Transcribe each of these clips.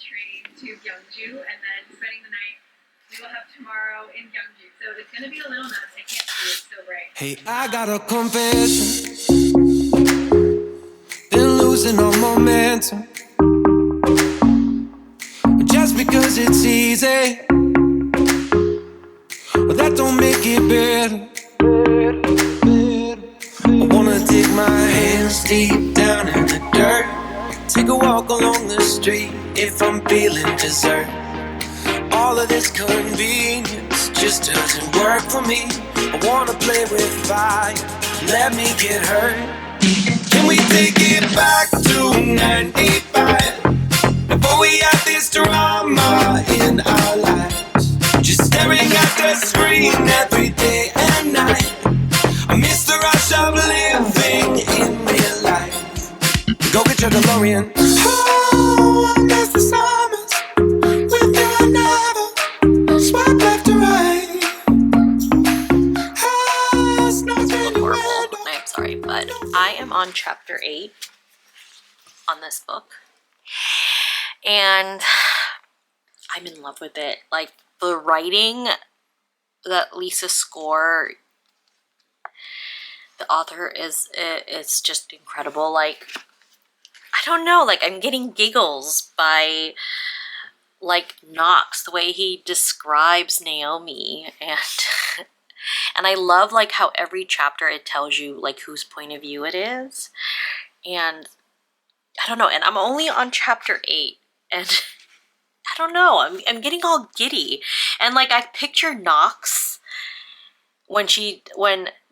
train to Gyeongju, and then spending the night. We will have tomorrow in Gyeongju, so it's gonna be a little nuts. I can't see it so bright. Hey, I got a confession. Been losing all momentum. Just because it's easy, but that don't make it better. I wanna dig my hands deep down in the dirt. Take a walk along the street if I'm feeling dessert. All of this convenience just doesn't work for me. I wanna play with fire, let me get hurt. Can we take it back to 95? Before we had this drama in our lives, just staring at the screen every day and night. I miss the rush of living in real life. Go get your DeLorean. Oh, I miss the summers with you and never swipe left to right. Ah, it's not really Horrible. I'm sorry, but I am on chapter 8 on this book, and I'm in love with it. Like, the writing that Lisa Score, the author, it's just incredible. Like, I don't know, like, I'm getting giggles by, like, Knox, the way he describes Naomi, and and I love, like, how every chapter it tells you, like, whose point of view it is. And I don't know, and I'm only on chapter 8, and I don't know, I'm getting all giddy. And, like, I picture Knox when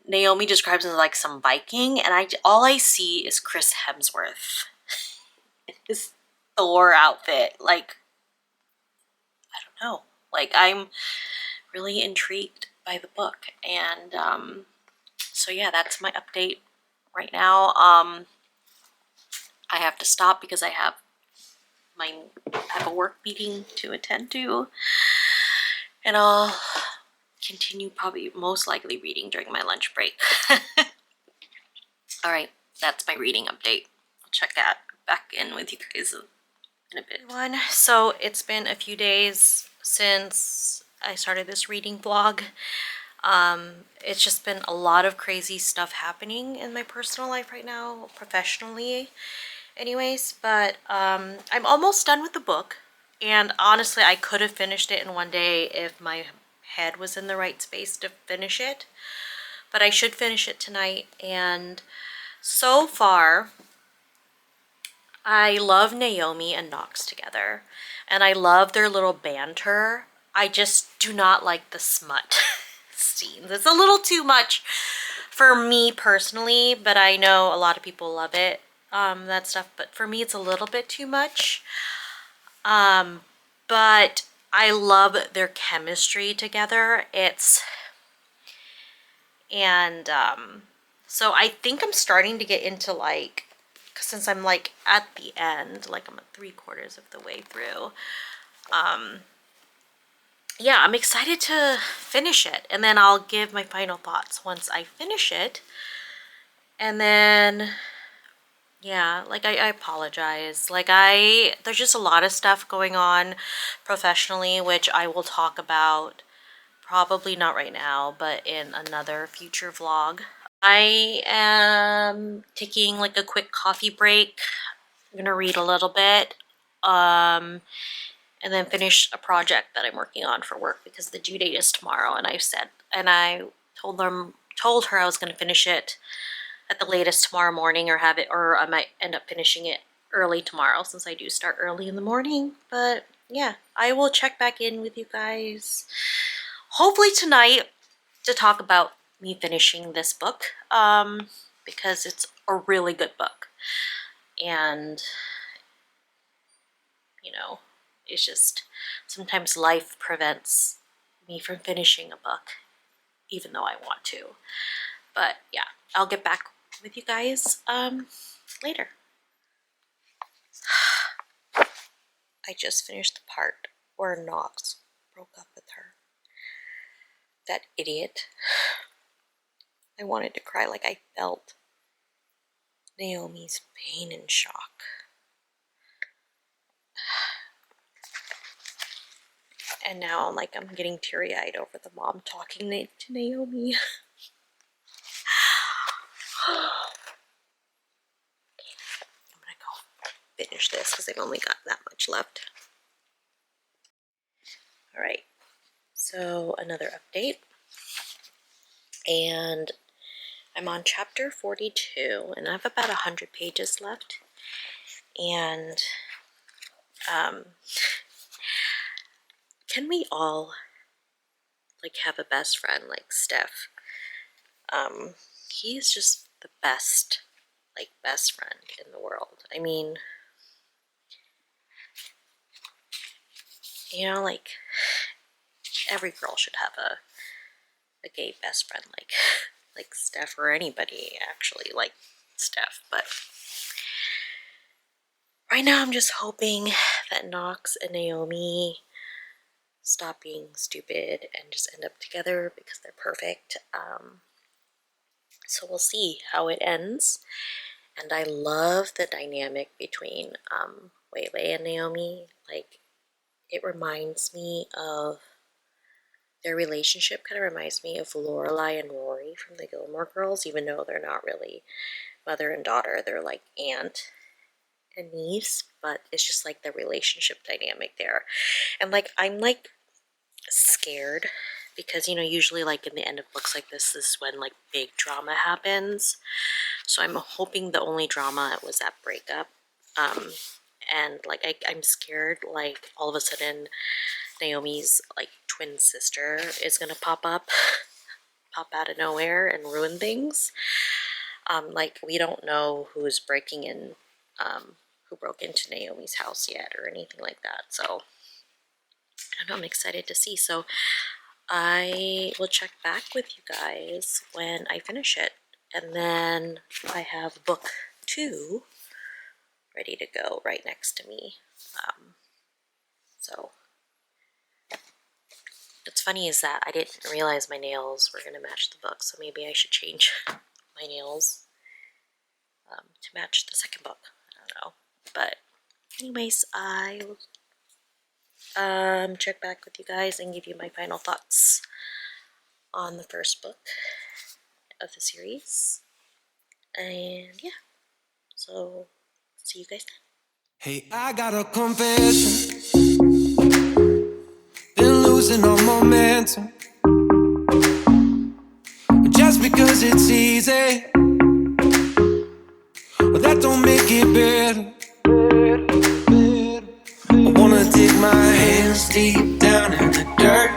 Naomi describes him as, like, some Viking, and all I see is Chris Hemsworth. His Thor outfit. Like, I don't know. Like, I'm really intrigued by the book. And, so yeah, that's my update right now. I have to stop because I have a work meeting to attend to, and I'll continue probably most likely reading during my lunch break. All right, that's my reading update. I'll check that back in with you guys in a bit. So it's been a few days since I started this reading vlog. It's just been a lot of crazy stuff happening in my personal life right now, professionally anyways, but I'm almost done with the book, and honestly I could have finished it in one day if my head was in the right space to finish it, but I should finish it tonight. And so far I love Naomi and Knox together, and I love their little banter. I just do not like the smut scenes. It's a little too much for me personally, but I know a lot of people love it, that stuff, but for me it's a little bit too much. But I love their chemistry together. So I think I'm starting to get into, like, since I'm like at the end, like I'm at 3/4 of the way through, yeah, I'm excited to finish it, and then I'll give my final thoughts once I finish it. And then, yeah, like, I apologize. Like, there's just a lot of stuff going on professionally, which I will talk about, probably not right now, but in another future vlog. I am taking, like, a quick coffee break. I'm gonna read a little bit, and then finish a project that I'm working on for work, because the due date is tomorrow, and I told her I was gonna finish it at the latest tomorrow morning, or I might end up finishing it early tomorrow, since I do start early in the morning. But yeah, I will check back in with you guys hopefully tonight to talk about me finishing this book, because it's a really good book, and you know, it's just sometimes life prevents me from finishing a book even though I want to. But yeah, I'll get back with you guys later. I just finished the part where Knox broke up with her. That idiot. I wanted to cry. Like, I felt Naomi's pain and shock. And now I'm getting teary-eyed over the mom talking to Naomi. I'm gonna go finish this because I've only got that much left. Alright, so another update. And I'm on chapter 42, and I have about 100 pages left. And can we all have a best friend like Steph? He is just the best friend in the world. I mean, you know, every girl should have a gay best friend like Steph, or anybody actually like Steph. But right now I'm just hoping that Knox and Naomi stop being stupid and just end up together because they're perfect. So we'll see how it ends. And I love the dynamic between Waylay and Naomi. It reminds me of their relationship, kind of reminds me of Lorelai and Rory from the Gilmore Girls, even though they're not really mother and daughter. They're like aunt and niece, but it's just the relationship dynamic there. And I'm scared because, you know, usually in the end of books like this is when big drama happens. So I'm hoping the only drama was that breakup. And I'm scared all of a sudden Naomi's twin sister is gonna pop out of nowhere and ruin things. We don't know who's breaking in, who broke into Naomi's house yet or anything like that. So I don't know, I'm excited to see. So I will check back with you guys when I finish it. And then I have book 2 ready to go right next to me. So what's funny is that I didn't realize my nails were going to match the book, so maybe I should change my nails to match the second book. I don't know. But anyways, I will check back with you guys and give you my final thoughts on the first book of the series. And yeah, so see you guys then. Hey, I got a confession. Been losing all momentum. Just because it's easy, but that don't make it better. I wanna dig my hands deep down in the dirt.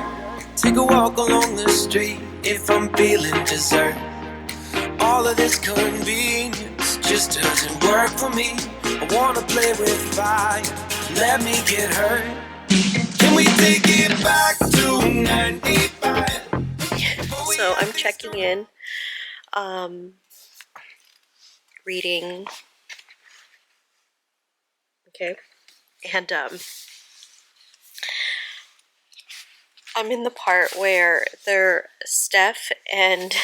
Take a walk along the street if I'm feeling dessert. All of this convenience just doesn't work for me. I wanna play with fire, let me get hurt. Can we take it back to 95? So I'm checking in, reading, okay, and I'm in the part where Steph and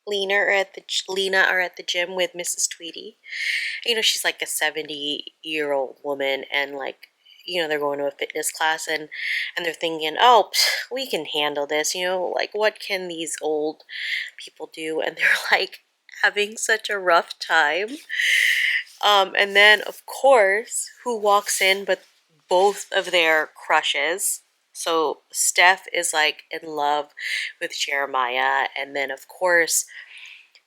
Lena are at the gym with Mrs. Tweedy. You know, she's like a 70-year-old woman, and you know, they're going to a fitness class, and they're thinking, oh, we can handle this, you know, what can these old people do? And they're having such a rough time. And then of course, who walks in but both of their crushes. So Steph is in love with Jeremiah, and then of course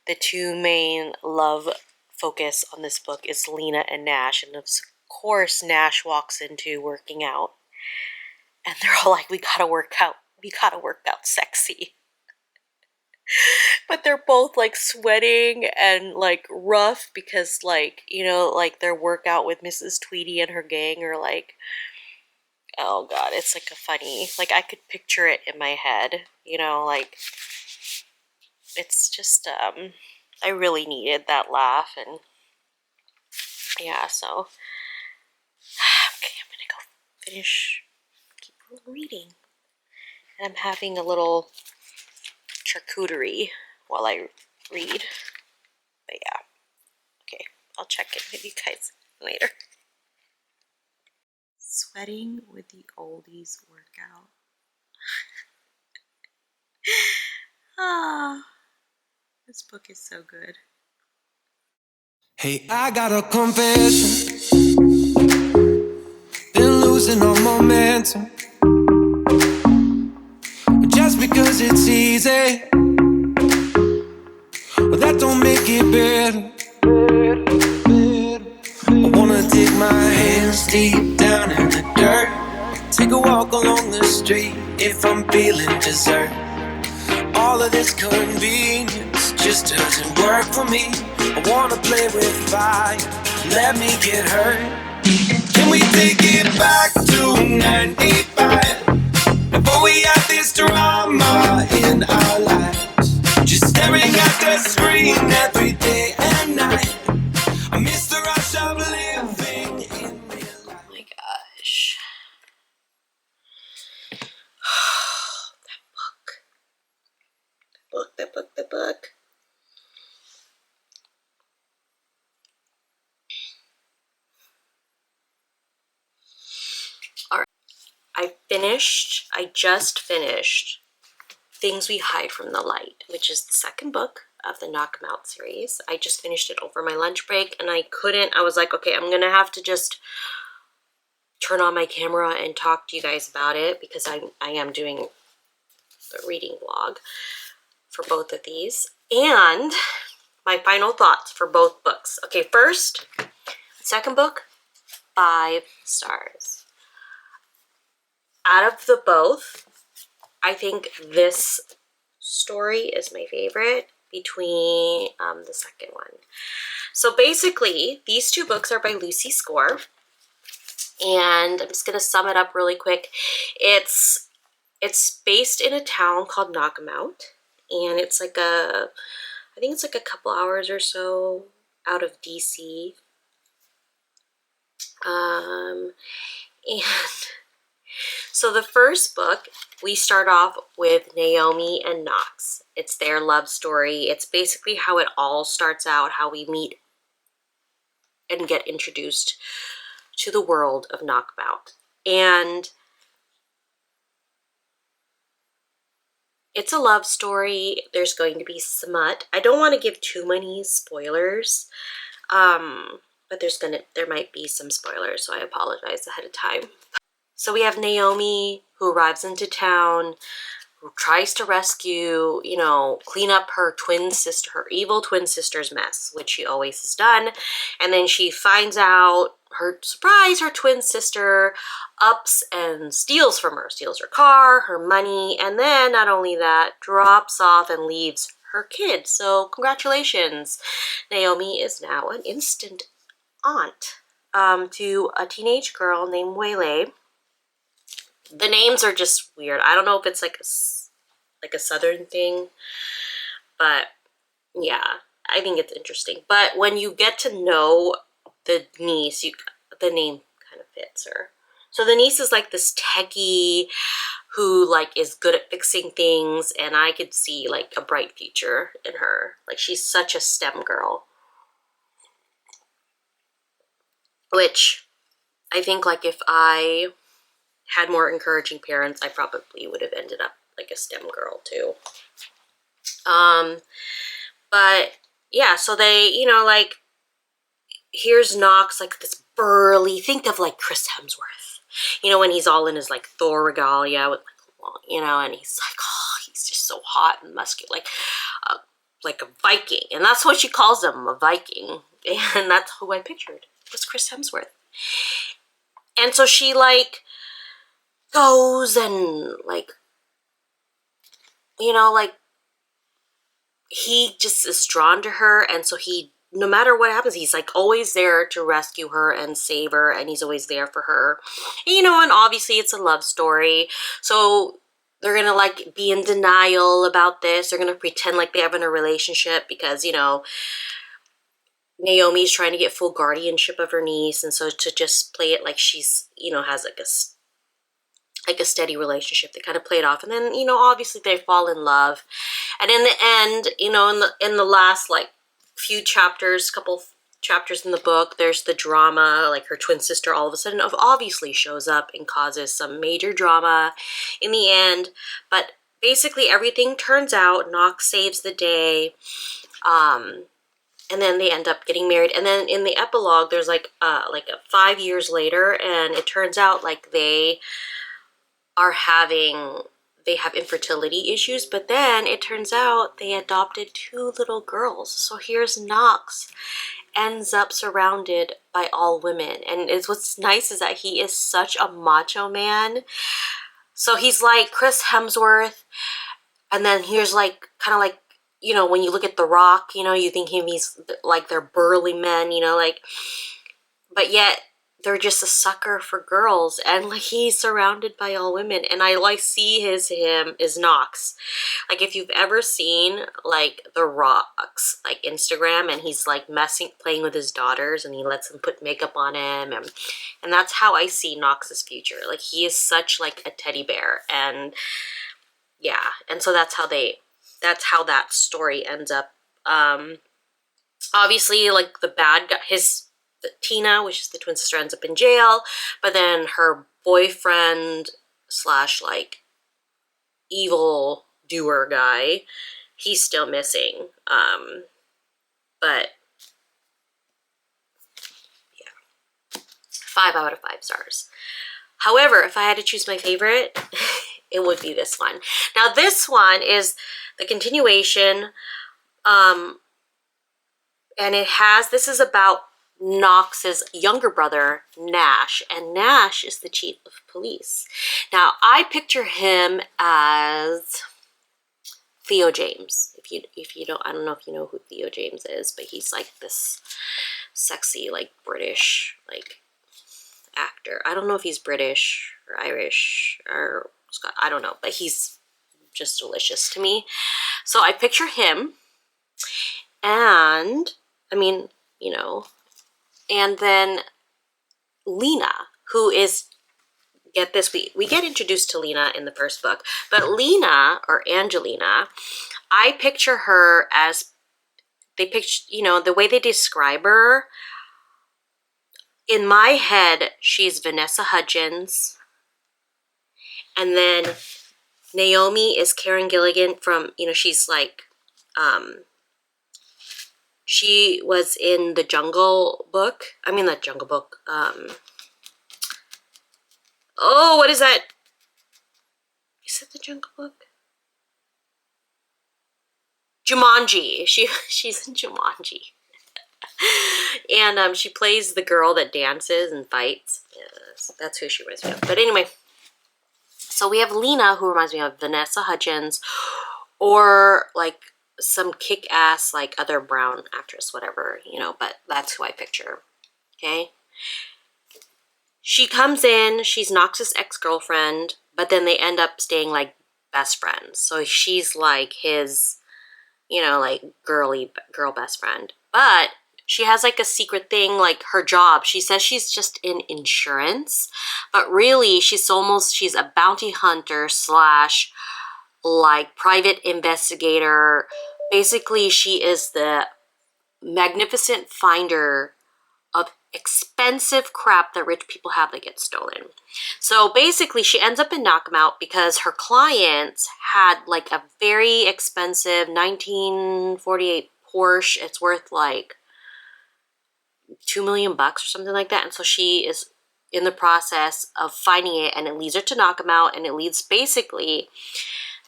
the two main love focus on this book is Lena and Nash, and of course Nash walks into working out, and they're all we gotta work out sexy. But they're both sweating and rough because you know, their workout with Mrs. Tweedy and her gang are oh god, it's a funny, I could picture it in my head, you know, it's just I really needed that laugh. And yeah, so okay, I'm gonna go keep reading, and I'm having a little charcuterie while I read. But yeah, okay, I'll check in with you guys later. Sweating with the oldies workout. Ah, this book is so good. Hey, I got a confession. Been losing all momentum. Just because it's easy, but that don't make it better. I wanna dig my hands deep down in the dirt. Take a walk along the street if I'm feeling dessert. All of this convenience just doesn't work for me. I wanna play with fire, let me get hurt. Can we take it back to 95? Before we had this drama in our lives, just staring at the screen every day and night. I miss the rush of living in real life. Oh my gosh. That book. Alright. I just finished Things We Hide from the Light, which is the second book of the Knockemout series. I just finished it over my lunch break, and I was like, okay, I'm gonna have to just turn on my camera and talk to you guys about it, because I am doing a reading vlog for both of these. And my final thoughts for both books. Okay, first, second book, 5 stars. Out of the both, I think this story is my favorite between the second one. So basically, these two books are by Lucy Score, and I'm just going to sum it up really quick. It's based in a town called Knockemout, and it's like I think it's like a couple hours or so out of DC. And so the first book, we start off with Naomi and Knox. It's their love story. It's basically how it all starts out, how we meet and get introduced to the world of Knockemout. And it's a love story. There's going to be smut. I don't want to give too many spoilers, but there might be some spoilers, so I apologize ahead of time. So we have Naomi, who arrives into town, who tries to rescue, clean up her evil twin sister's mess, which she always has done. And then she finds out, her twin sister ups and steals from her. Steals her car, her money, and then not only that, drops off and leaves her kid. So congratulations. Naomi is now an instant aunt to a teenage girl named Waylay. The names are just weird. I don't know if it's like a southern thing, but yeah, I think it's interesting. But when you get to know the niece, the name kind of fits her. So the niece is like this techie who like is good at fixing things, and I could see like a bright future in her. Like, she's such a STEM girl, which I think like if I had more encouraging parents, I probably would have ended up like a STEM girl too. But yeah, so they, like, here's Knox, like this burly, think of like Chris Hemsworth, when he's all in his like Thor regalia with and he's like, oh, he's just so hot and muscular, like a Viking. And that's what she calls him, a Viking. And that's who I pictured, was Chris Hemsworth. And so she like goes and like, he just is drawn to her, and so no matter what happens, he's like always there to rescue her and save her, and he's always there for her. And obviously it's a love story, so they're gonna like be in denial about this. They're gonna pretend like they have a relationship because Naomi's trying to get full guardianship of her niece, and so to just play it like she's has like a steady relationship, they kind of play it off, and then obviously they fall in love, and in the end, in the last like few chapters, couple chapters in the book, there's the drama, like her twin sister all of a sudden obviously shows up and causes some major drama in the end. But basically everything turns out. Knox saves the day. And then they end up getting married. And then in the epilogue, there's like 5 years later, and it turns out like they have infertility issues, but then it turns out they adopted 2 little girls. So here's Knox, ends up surrounded by all women. And what's nice is that he is such a macho man. So he's like Chris Hemsworth, and then here's like kind of like, you know, when you look at The Rock, you know, you think he's like they're burly men, you know, like, but yet they're just a sucker for girls, and like he's surrounded by all women. And I like see him is Knox. Like if you've ever seen like The Rock's like Instagram, and he's like playing with his daughters, and he lets them put makeup on him, and that's how I see Knox's future. Like he is such like a teddy bear, and yeah, and so that's how that story ends up. Obviously, like the bad guy, Tina, which is the twin sister, ends up in jail, but then her boyfriend / like evil doer guy, he's still missing. But yeah, 5 out of 5 stars. However, if I had to choose my favorite, it would be this one. Now, this one is the continuation, and this is about Knox's younger brother, Nash, and Nash is the chief of police. Now, I picture him as Theo James. If you don't, I don't know if you know who Theo James is, but he's like this sexy, like British, like actor. I don't know if he's British or Irish or Scott. I don't know, but he's just delicious to me. So I picture him, and I mean, you know. And then Lena, who is, get this, we get introduced to Lena in the first book, but Lena, or Angelina, I picture her as, you know, the way they describe her, in my head, she's Vanessa Hudgens, and then Naomi is Karen Gilligan from, you know, she's like, she was in the Jungle Book. I mean, the Jungle Book. Oh, what is that? Is it the Jungle Book? Jumanji. She's in Jumanji. And she plays the girl that dances and fights. Yes, that's who she reminds me of. But anyway, so we have Lena, who reminds me of Vanessa Hudgens, or like some kick-ass like other brown actress, whatever, you know, but that's who I picture. Okay, she comes in, she's Knox's ex-girlfriend, but then they end up staying like best friends. So she's like his, you know, like girl best friend, but she has like a secret thing, like her job. She says she's just in insurance, but really she's a bounty hunter / like private investigator. Basically, she is the magnificent finder of expensive crap that rich people have that gets stolen. So basically, she ends up in Knockemout because her clients had like a very expensive 1948 Porsche. It's worth like $2 million or something like that. And so she is in the process of finding it, and it leads her to Knockemout, and it leads basically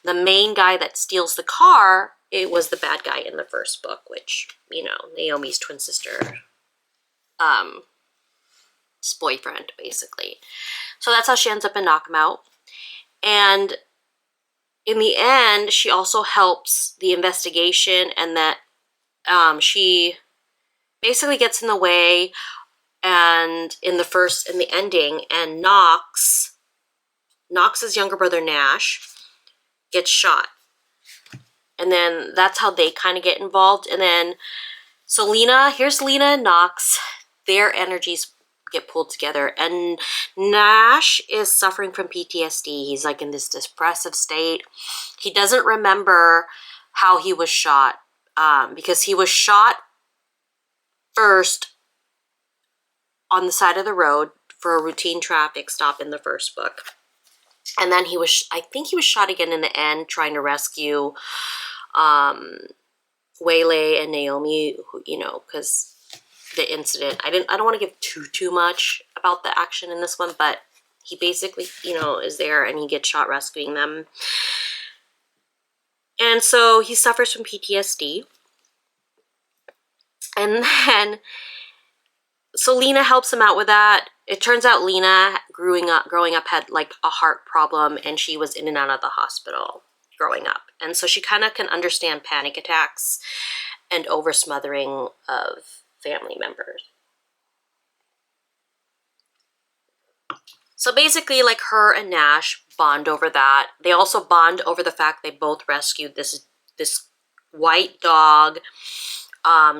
the main guy that steals the car. It was the bad guy in the first book, which, you know, Naomi's twin sister, boyfriend, basically. So that's how she ends up in Knockemout. And in the end, she also helps the investigation, and that she basically gets in the way, and in the ending, and Knox's younger brother Nash gets shot. And then that's how they kind of get involved. And then, so here's Lena and Knox. Their energies get pulled together. And Nash is suffering from PTSD. He's like in this depressive state. He doesn't remember how he was shot, because he was shot first on the side of the road for a routine traffic stop in the first book. And then I think he was shot again in the end trying to rescue Waylay and Naomi, who, you know, because the incident, I don't want to give too much about the action in this one, but he basically, you know, is there and he gets shot rescuing them. And so he suffers from PTSD. And then, so Lena helps him out with that. It turns out Lena, growing up had like a heart problem, and she was in and out of the hospital growing up. And so she kind of can understand panic attacks and over-smothering of family members. So basically, like, her and Nash bond over that. They also bond over the fact they both rescued this white dog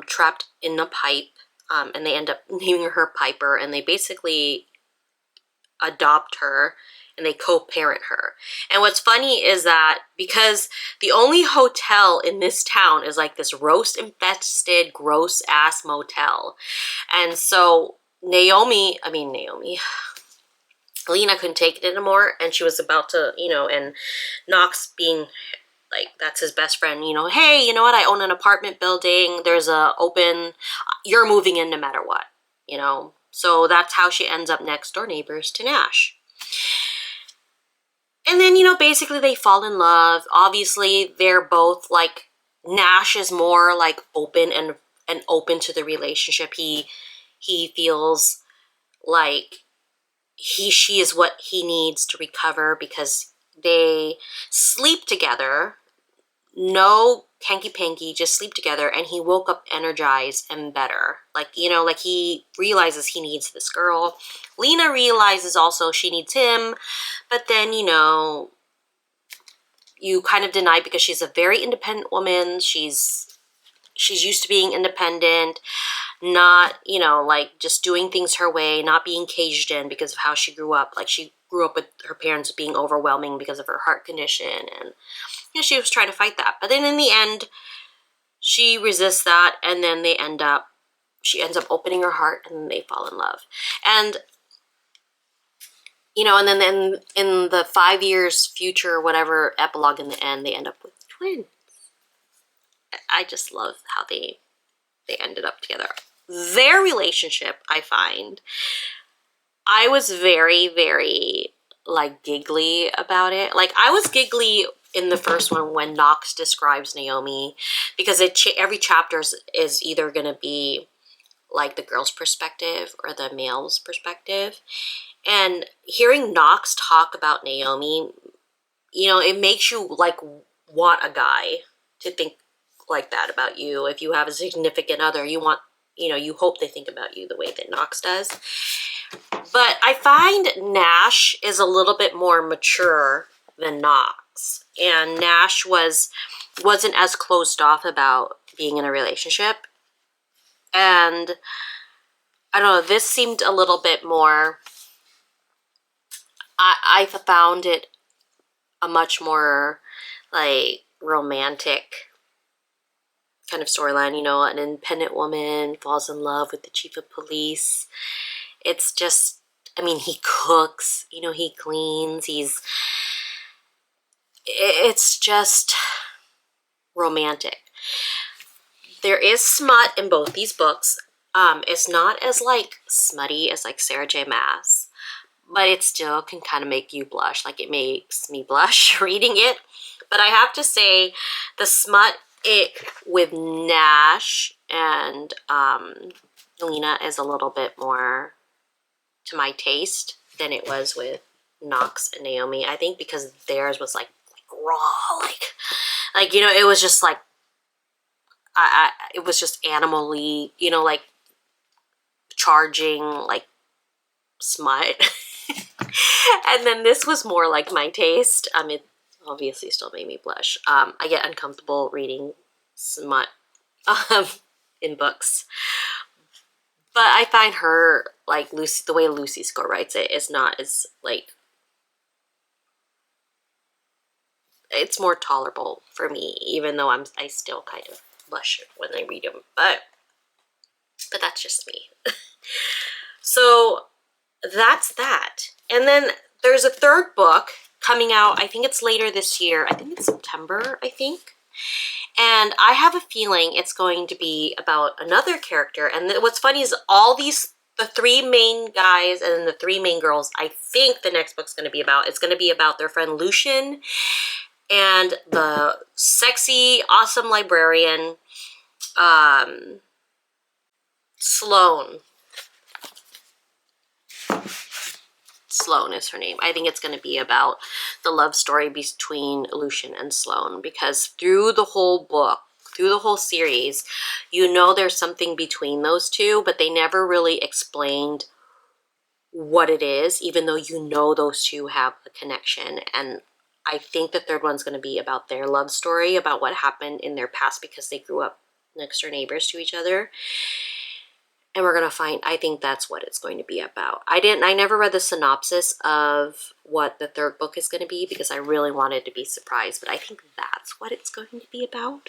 trapped in a pipe, and they end up naming her Piper, and they basically adopt her and they co-parent her. And what's funny is that because the only hotel in this town is like this roast-infested, gross-ass motel. And so Lena couldn't take it anymore, and she was about to, you know, and Knox being like, that's his best friend, you know, hey, you know what, I own an apartment building, there's you're moving in no matter what, you know. So that's how she ends up next door neighbors to Nash. And then, you know, basically they fall in love. Obviously, they're both like, Nash is more like open and open to the relationship. He feels like she is what he needs to recover, because they sleep together. No hanky-panky, just sleep together, and he woke up energized and better. Like, you know, like he realizes he needs this girl. Lena realizes also she needs him, but then, you know, you kind of deny because she's a very independent woman. She's used to being independent, not, you know, like just doing things her way, not being caged in because of how she grew up. Like, she grew up with her parents being overwhelming because of her heart condition, and you know, she was trying to fight that. But then in the end, she resists that, and then she ends up opening her heart, and they fall in love. And, you know, and then in the 5 years future, whatever epilogue in the end, they end up with twins. I just love how they ended up together. Their relationship, I find, I was very, very, like, giggly about it. Like, I was giggly in the first one when Knox describes Naomi, because every chapter is either going to be like the girl's perspective or the male's perspective. And hearing Knox talk about Naomi, you know, it makes you like want a guy to think like that about you. If you have a significant other, you want, you know, you hope they think about you the way that Knox does. But I find Nash is a little bit more mature than Knox. And Nash wasn't as closed off about being in a relationship. And I don't know, this seemed a little bit more, I found it a much more like romantic kind of storyline. You know, an independent woman falls in love with the chief of police. It's just, I mean, he cooks, you know, he cleans, it's just romantic. There is smut in both these books. It's not as like smutty as like Sarah J. Maas, but it still can kind of make you blush. Like, it makes me blush reading it. But I have to say, the smut with Nash and Lena is a little bit more to my taste than it was with Knox and Naomi. I think because theirs was like raw, like, you know, it was just like, it was just animally, you know, like charging, like smut. And then this was more like my taste. It obviously still made me blush. I get uncomfortable reading smut in books. But I find her, like, Lucy, the way Lucy Score writes it is not as, like, it's more tolerable for me, even though I still kind of blush when I read them. But But that's just me. So that's that. And then there's a third book coming out. I think it's later this year. I think it's September, I think. And I have a feeling it's going to be about another character. And what's funny is all these, the three main guys and then the three main girls, I think the next book's going to be about, it's going to be about their friend Lucian and the sexy, awesome librarian, Sloane. Sloane is her name. I think it's going to be about the love story between Lucian and Sloane, because through the whole book, through the whole series, you know there's something between those two, but they never really explained what it is, even though you know those two have a connection. And I think the third one's going to be about their love story, about what happened in their past because they grew up next door neighbors to each other. And we're going to find, I think that's what it's going to be about. I never read the synopsis of what the third book is going to be because I really wanted to be surprised, but I think that's what it's going to be about.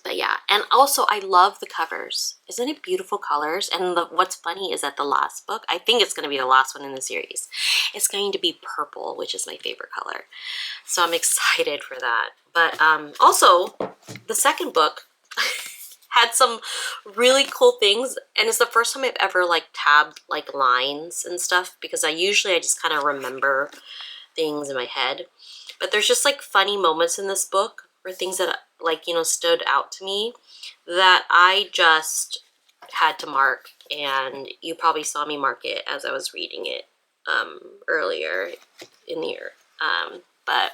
But yeah, and also I love the covers. Isn't it beautiful colors? And what's funny is that the last book, I think it's going to be the last one in the series, it's going to be purple, which is my favorite color. So I'm excited for that. But also, the second book had some really cool things, and it's the first time I've ever like tabbed like lines and stuff, because I just kind of remember things in my head. But there's just like funny moments in this book, or things that like, you know, stood out to me that I just had to mark, and you probably saw me mark it as I was reading it earlier in the year. But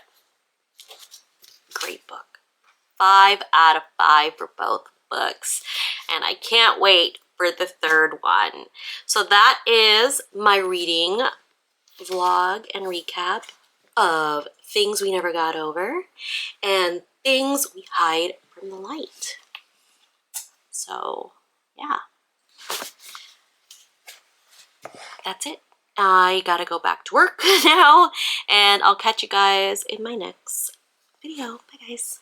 great book. 5 out of 5 for both books, and I can't wait for the third one. So that is my reading vlog and recap of Things We Never Got Over and Things We Hide from the Light. So yeah, that's it. I gotta go back to work now, and I'll catch you guys in my next video. Bye guys.